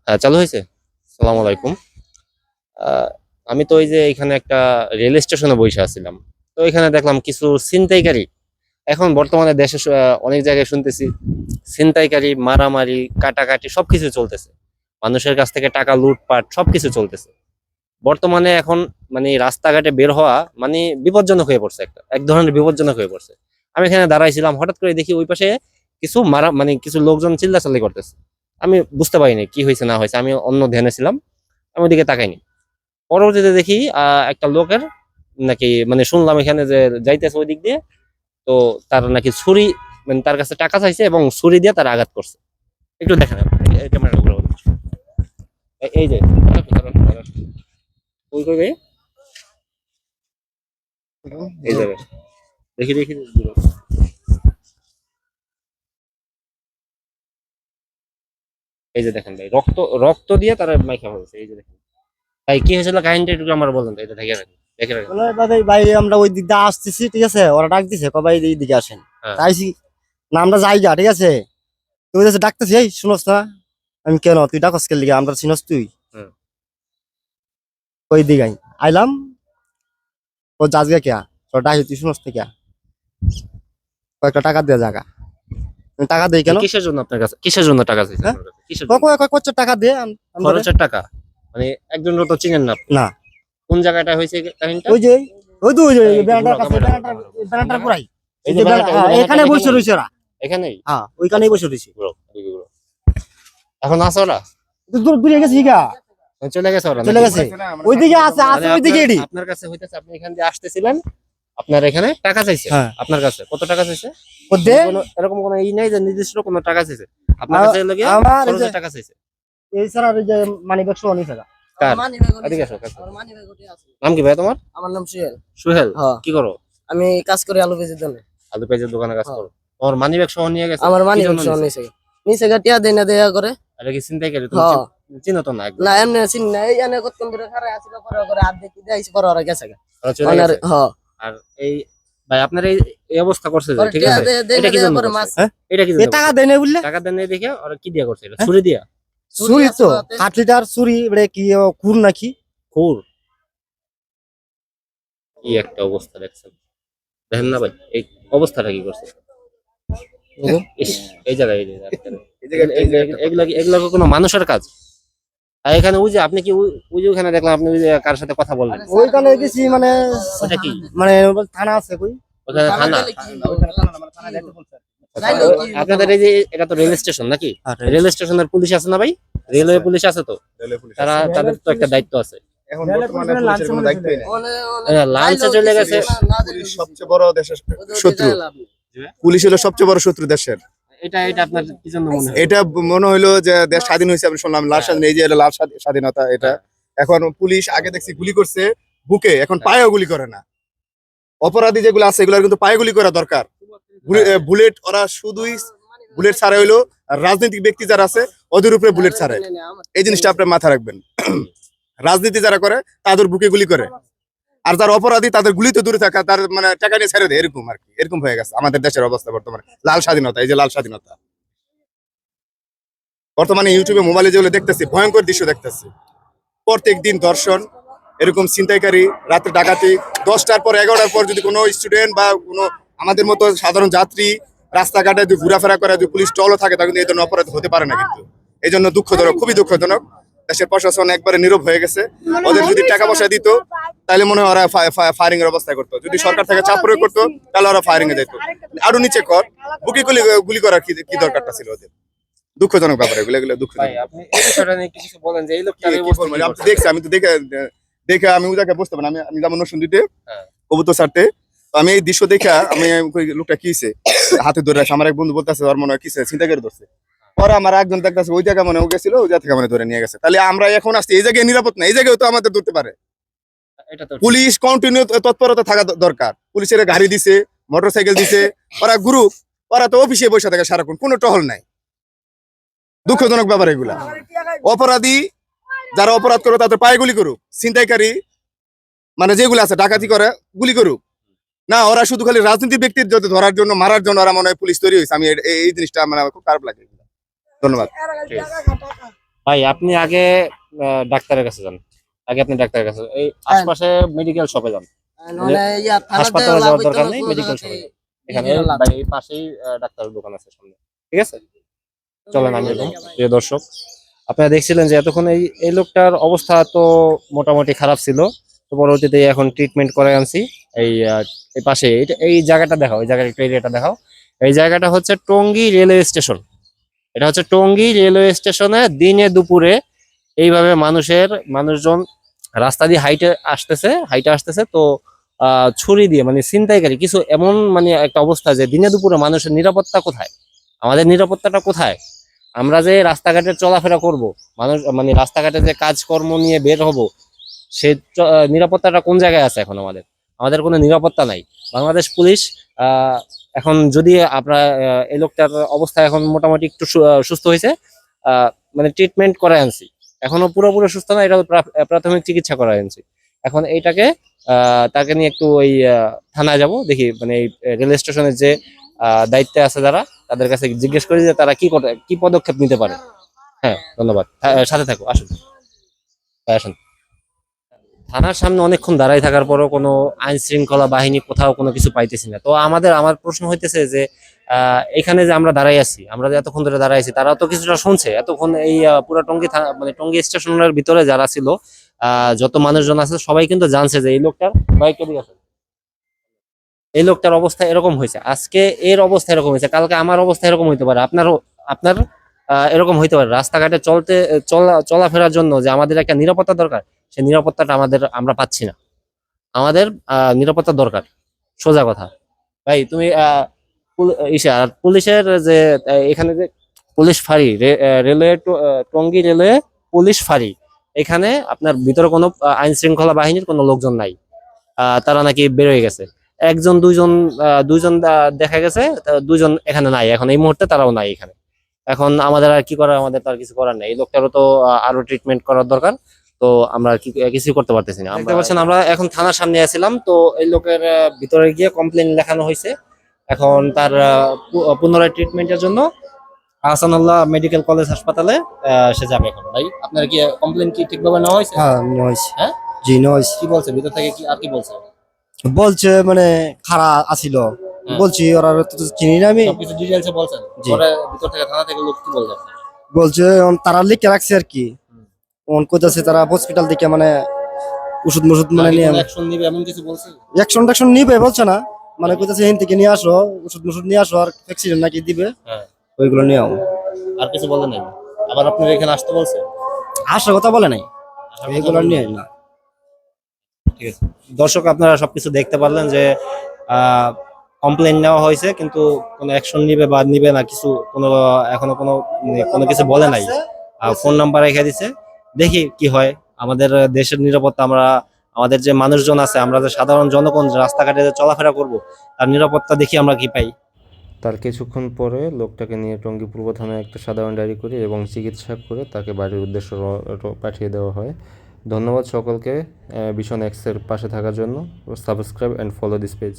হ্যাঁ, চালু হয়েছে। সালাম আলাইকুম। আহ, আমি তো ওই যে এখানে একটা রেল স্টেশনে বসে আছিলাম। তো এখানে দেখলাম কিছু ছিনতাইকারী। এখন বর্তমানে দেশে অনেক জায়গায় শুনতেছি ছিনতাইকারী, মারামারি, কাটাকাটি সবকিছু চলতেছে। মানুষের কাছ থেকে টাকা লুটপাট সবকিছু চলতেছে বর্তমানে এখন। মানে রাস্তাঘাটে বের হওয়া মানে বিপজ্জনক হয়ে পড়ছে, এক ধরনের বিপজ্জনক হয়ে পড়ছে। আমি এখানে দাঁড়াইছিলাম, হঠাৎ করে দেখি ওই পাশে কিছু কিছু লোকজন চিল্লাচাল্লি করতেছে। আমি বুঝতে পারিনি কি হয়েছে না হয়েছে, আমি অন্য ধ্যানে ছিলাম, আমি ওদিকে তাকাইনি। পরবর্তীতে দেখি একটা লোকের নাকি শুনলাম এখানে যে যাইতেছে ওই দিক দিয়ে। তো তার নাকি ছুরি, তার কাছে টাকা চাইছে এবং ছুরি দিয়ে তার আঘাত করছে। একটু দেখেন ক্যামেরা উপরে এই যে ওই করে এই যাবে, দেখি দেখি এই যে দেখেন ভাই, রক্ত রক্ত দিয়ে তারা মাইখা হয়েছে। এই যে দেখেন ভাই, কি হয়েছিল কাহিনীটা একটু আমার বলেন তো, এটা দেখে রাখেন, দেখে রাখেন। বলে দাদা ভাই আমরা ওই দিক দিয়ে আসতেছি, ঠিক আছে, ওরা ডাক দিছে কবাই এই দিকে আসেন। হ্যাঁ। তাইছি না আমরা যাইগা, ঠিক আছে, তুই কাছে ডাকতেছি, এই শুনস না? আমি কেন, তুই ডাকস কে লিগা, আমরা চিনস তুই? হুম। ওই দিকে আইলাম, ও যাজগা কে তো ডাকি, তুই শুনস না কে? কয়েকটা টাকা দিয়ে জায়গা, টাকা দেই কেন? কিসের জন্য আপনার কাছে, কিসের জন্য টাকা চাইছে হ্যাঁ? আপনার কাছে? কিসের জন্য? কয়েকটা টাকা দিয়ে খরচের টাকা? একজন তো চিনেন না আপনি। না কোন জায়গাটা হয়েছে কাহিনীটা? ওই যে ওই তো ওই যে এই যে ব্যানারটার ঘোড়া, কাছে, ক্যামেরা, ব্যানারটার পুরাই এই যে ব্যানারটা, এখানে বসে রয়েছে ওরা। এখানেই হ্যাঁ ওইখানেই বসে রয়েছে। ঘুরো, এদিকে ঘুরো। এখন আছে ওরা? দূরে গেছি গা, চলে গেছে ওরা চলে নাকি? গেছে ওইদিকে, আছে আছে ওইদিকে এডি। আপনার কাছে হইতেছে, আপনি এখান দিয়ে আসতেছিলেন, আপনার এখানে টাকা চাইছে। হ্যাঁ। আপনার কাছে কত টাকা চাইছে? ওদে এরকম কোনো ই নাই যে নির্দিষ্ট কোনো টাকা চাইছে আপনার কাছে? লাগে আমার এই যে খরচের টাকা চাইছে। এই স্যার আর এই যে মানি ব্যাগ সহ নিছে গা। কার? এদিকে আসো, কাছে। নাম কি ভাই তোমার? আমার নাম সুহেল। সুহেল। হ্যাঁ। কি করো? আমি কাজ করি আলু পেঁয়াজের জন্য। আলু পেঁয়াজের দোকানে কাজ হ্যাঁ। করো? তোমার মানি ব্যাগ সহ নিয়ে গেছে? আমার মানি কি জন্য সহ নিছে? নিছে। নিছে গাটিয়া দেয় না দেয়া করে। এটা কি ছিনতাইকারী? তুমি হ্যাঁ। চিনো তো না একদম? না এমনি চিনি না, এই জানে কতক্ষণ ধরে খারাপ আছিল, পরে করে আর দেখি দেইছে, পরে ওরা গেছে গা। ওরা চলে ওনার গেছে? হ্যাঁ। আর এই ভাই আপনার এই অবস্থা করছে যে, পরে ঠিক টিয়া আছে, দেয় এটা না কি দেয়া জন্য করে করছে? মাছ। হ্যাঁ? এটা কি এ জন্য টাকা করছে? দেয় না বললে? টাকা দেন নাই দেখে ওরা কি দিয়া করছে? এটা ছুরি দিয়া? চুরি তো আছে হাতে। 8 লিটার চুরি, এবারে কি কুর নাকি? খুর? কি একটা অবস্থা দেখছেন, দেখেন না ভাই এই অবস্থাটা কি করছে? ইস, এই জায়গায় এই জায়গায় এগুলা কি কোনো মানুষের কাজ? আর এখানে ওই যে আপনি কি ওই যে ওখানে দেখলাম আপনি ওই যে কার সাথে কথা বললেন, ওইখানে গেছি ওটা কি? মানে থানা আছে কই? ওখানে থানা? যাইলো কি? আপনাদের এই যে এটা তো রেল স্টেশন নাকি? রেল স্টেশনের পুলিশ আছে না ভাই? রেলওয়ে পুলিশ আছে তো? তারা, তাদের তো একটা দায়িত্ব আছে। এখন বর্তমানে পুলিশের কোনো দায়িত্বই নেই। লাঞ্চে চলে গেছে। পুলিশ সবচেয়ে বড় দেশের শত্রু। শত্রু। পুলিশ হলো সবচেয়ে বড় শত্রু দেশের। এটা আপনার কি জন্য মনে হয়? এটা মনে হইলো যে দেশ স্বাধীন হয়েছে, আমি শুনলাম লাল স্বাধীন, এই যে এটা লাল স্বাধীনতা এটা। এখন পুলিশ আগে দেখছি গুলি করছে বুকে, এখন পায়েও গুলি করে না। অপরাধী যেগুলো আছে এগুলোর কিন্তু পায়ে গুলি করা দরকার। বুলেট ওরা শুধুই বুলেট ছাড়া হইলো, আর রাজনৈতিক ব্যক্তি যারা আছে ওদের উপরে বুলেট ছাড়ায়। এই জিনিসটা আপনার মাথায় রাখবেন। রাজনীতি যারা করে তাদের বুকে গুলি করে, আর যারা অপরাধী তাদের গুলি তো দূরে থাকা, তার মানে টাকা নিয়ে ছেড়ে দেয়, এরকম আর কি। এরকম হয়ে গেছে আমাদের দেশের অবস্থা বর্তমানে। লাল স্বাধীনতা, এই যে লাল স্বাধীনতা, বর্তমানে ইউটিউবে মোবাইলে যেগুলো দেখতেছি ভয়ঙ্কর দৃশ্য দেখতেছি। প্রত্যেক দিন ধর্ষণ, এরকম ছিনতাইকারী, রাত্রে ডাকাতি, 10টার পর 11টার পর যদি কোনো স্টুডেন্ট বা কোনো আমাদের মতো সাধারণ যাত্রী রাস্তাঘাটে যদি ঘোরাফেরা করে, যদি পুলিশ টলও থাকে, তখন এই ধরনের অপরাধ হতে পারে না। কিন্তু এই জন্য দুঃখজনক, খুবই দুঃখজনক। দেশের প্রশাসন একবারে নীরব হয়ে গেছে। ওদের যদি টাকা পয়সা দিত তাহলে মনে হয় ওরা ফায়ারিং এর অবস্থা করতো। যদি সরকার থেকে চাপ প্রয়োগ করতো তাহলে ওরা ফায়ারিং এ যেত। আরো নিচে কর, বুকে গুলি করার কি দরকারটা ছিল ওদের? দুঃখজনক ব্যাপার এগুলো, এগুলো ভাই দুঃখজনক। আপনি এই বিষয়টা নিয়ে একটু কিছু বলেন যে এই লোকটার এই কি অবস্থা বলবো, কি আপনি করছে? দেখছি, আমি তো দেখে আমি ওই জায়গায় বুঝতে পারি। আমি যেমন নসুন দিতে হ্যাঁ। কবুতর ছাড়তে, তো আমি এই দৃশ্য দেখে আমি কই লোকটা কিছে হাতে ধরে রাখছে। আমার এক বন্ধু বলতেছে ওর মনে হয় কিছে চিন্তা করে ধরছে। পরে আমার একজন দেখতেছে ওই জায়গায় মনে গেছিল, ওই জায়গা থেকে মানে ধরে নিয়ে গেছে। তাহলে আমরা এখন আসছি এই জায়গায় নিরাপদ না, এই জায়গায় তো আমাদের ধরতে পারে। এটা তো পুলিশ কন্টিনিউ তৎপরতা থাকা দরকার। পুলিশের গাড়ি দিছে, মোটরসাইকেল দিছে, ওরা গ্রুপ, ওরা তো অফিসে বসে থাকে সারাক্ষণ, কোনো টহল নাই। দুঃখজনক ব্যাপার এগুলা। অপরাধী যারা অপরাধ করবে তাদের পায়ে গুলি করুক, ছিনতাইকারী মানে যেগুলো আছে ডাকাতি করে গুলি করুক না। ওরা শুধু খালি রাজনীতি ব্যক্তির যদি ধরার জন্য, মারার জন্য ওরা মনে হয় পুলিশ তৈরি হয়েছে। আমি এই জিনিসটা মানে খুব খারাপ লাগে। ধন্যবাদ। ঠিক আছে। ভাই আপনি আগে ডাক্তারের কাছে যান, আগে আপনি ডাক্তারের কাছে এই আশপাশে মেডিকেল শপে যান। নলে ইয়া থানাতে হাসপাতালে লাভ যাওয়ার হইতো দরকার না, নেই, কোনো মেডিকেল জায়গাতে শপে যান। এখানে নিজেরা লাভ। ভাই এই পাশেই ডাক্তারের দোকান আছে সামনে, ঠিক আছে? চলেন আমি এরকম। প্রিয় দর্শক, আপনারা দেখছিলেন যে এতক্ষণ এই লোকটার অবস্থা তো মোটামুটি খারাপ ছিল, তো পরবর্তীতে এখন ট্রিটমেন্ট করে আনছি। এই এই পাশে এই জায়গাটা দেখাও, এই জায়গার একটু এরিয়াটা দেখাও। এই জায়গাটা হচ্ছে টঙ্গী রেলওয়ে স্টেশন। এটা হচ্ছে টঙ্গী রেলওয়ে স্টেশনে দিনে দুপুরে এইভাবে মানুষজন রাস্তা দিয়ে হাইটে আসতেছে তো ছুরি দিয়ে মানে ছিনতাইকারী কিছু এমন মানে একটা অবস্থা যে দিনে দুপুরে মানুষের নিরাপত্তা কোথায়, আমাদের নিরাপত্তাটা কোথায়? আমরা যে রাস্তাঘাটে চলাফেরা করব, মানুষ মানে রাস্তাঘাটে যে কাজকর্ম নিয়ে বের হব, সে নিরাপত্তাটা কোন জায়গায় আছে এখন? আমাদের আমাদের কোনো নিরাপত্তা নাই। বাংলাদেশ পুলিশ এখন যদি আপনার এই লোকটার অবস্থা এখন মোটামুটি একটু সুস্থ হয়েছে, মানে ট্রিটমেন্ট করে আনছি, এখনো পুরোপুরি সুস্থ না, এটা প্রাথমিক চিকিৎসা করে আনছি। এখন এইটাকে তাকে নিয়ে একটু ওই থানায় যাব, দেখি মানে এই রেল স্টেশনের যে দায়িত্বে আছে যারা, তাদের কাছে জিজ্ঞেস করি যে তারা কি পদক্ষেপ নিতে পারে। হ্যাঁ, ধন্যবাদ। সাথে থাকো, আসুন ভাই, আসুন। থানার সামনে অনেকক্ষণ দাঁড়াই থাকার পরও কোনো আইন শৃঙ্খলা বাহিনী কোথাও কোনো কিছু পাইতেছি না। তো আমার প্রশ্ন হইতেছে যে এখানে যে আমরা দাঁড়াই আছি, আমরা যে এতক্ষণ ধরে দাঁড়াই আছি, তারা তো কিছুটা শুনছে এতক্ষণ। এই পুরো মানে টঙ্গী স্টেশনের ভিতরে যারা ছিল, যত মানুষজন আছে সবাই কিন্তু জানছে যে এই লোকটার বাইকে দিকে আছে, এই লোকটার অবস্থা এরকম হয়েছে, আজকে এর অবস্থা এরকম হয়েছে, কালকে আমার অবস্থা এরকম হইতে পারে, আপনার এরকম হইতে পারে। রাস্তাঘাটে চলাফেরার জন্য যে আমাদের একটা নিরাপত্তা দরকার, সেই নিরাপত্তাটা আমরা পাচ্ছি না। আমাদের নিরাপত্তা দরকার, সোজা কথা। ভাই তুমি আর পুলিশের যে এখানে যে পুলিশ ফাঁড়ি, রেলওয়ে টঙ্গী রেলওয়ে পুলিশ ফাঁড়ি, এখানে আপনার ভিতরে কোনো আইন শৃঙ্খলা বাহিনীর কোনো লোকজন নাই। তারা নাকি বের হয়ে গেছে, একজন দুইজন দুইজন দেখা গেছে, দুইজন এখানে নাই, এখন এই মুহূর্তে তারাও নাই এখানে। এখন আমাদের আর কি করার, আমাদের তো আর কিছু করার নেই। এই লোকটারও তো আরো ট্রিটমেন্ট করার দরকার। তো আমরা আর কিছু করতে পারতেছি না। দেখতে পাচ্ছেন আমরা এখন থানার সামনে আছিলাম, তো এই লোকের ভিতরে গিয়ে কমপ্লেন লেখানো হয়েছে। এখন তার পুনরায় ট্রিটমেন্টের জন্য আহসানুল্লাহ মেডিকেল কলেজ হাসপাতালে সে যাবে। এখন ভাই আপনার কি কমপ্লেন কি ঠিকভাবে নেওয়া হয়েছে? হ্যাঁ নয়েস। হ্যাঁ, জি নয়েস। কি বলছে ভিতর থেকে, কি আর কি বলছে? বলছে মানে খারাপ আছিল, হ্যাঁ। বলছি ওরা তো চিনি না আমি। সবকিছু ডিটেইলসে বলছেন? জি। পরে ভিতর থেকে থানা থেকে লোক কি বলছে? বলছে তারা লিখে রাখছে আর কি, কইতাছে তারা হসপিটাল থেকে মানে ওষুধ মষুধ মানে নিয়ে অ্যাকশন নিবে এমন কিছু বলছে? অ্যাকশন ট্যাকশন নিবে বলছে না, মানে কইতাছে এখান থেকে নিয়ে আসো, ওষুধ মষুধ নিয়ে আসো, আর ভ্যাকসিন নাকি দিবে, হ্যাঁ। ওইগুলো নিয়ে আও। আর কিছু বলে নাই? আবার আপনার এখানে আসতে বলছে? আসার কথা বলে নাই, আসার কথা এগুলো বলে নিয়ে নাই। না। ঠিক আছে দর্শক, আপনারা সবকিছু দেখতে পারলেন যে কমপ্লেন নেওয়া হয়েছে, কিন্তু কোনো অ্যাকশন নিবে বা নিবে না কিছু এখনো কোনো কিছু বলে নাই। ফোন নাম্বার রেখে দিছে, দেখি কি হয়। আমাদের দেশের নিরাপত্তা, আমাদের যে মানুষজন আছে, আমরা যে সাধারণ জনগণ রাস্তাঘাটে যে চলাফেরা করব, তার নিরাপত্তা দেখি আমরা কি পাই। তার কিছুক্ষণ পরে লোকটাকে নিয়ে টঙ্গী পূর্ব থানায় একটা সাধারণ ডায়েরি করি এবং চিকিৎসা করে তাকে বাড়ির উদ্দেশ্যে পাঠিয়ে দেওয়া হয়। ধন্যবাদ সকলকে ভিশন এক্সের পাশে থাকার জন্য। Subscribe and follow this page.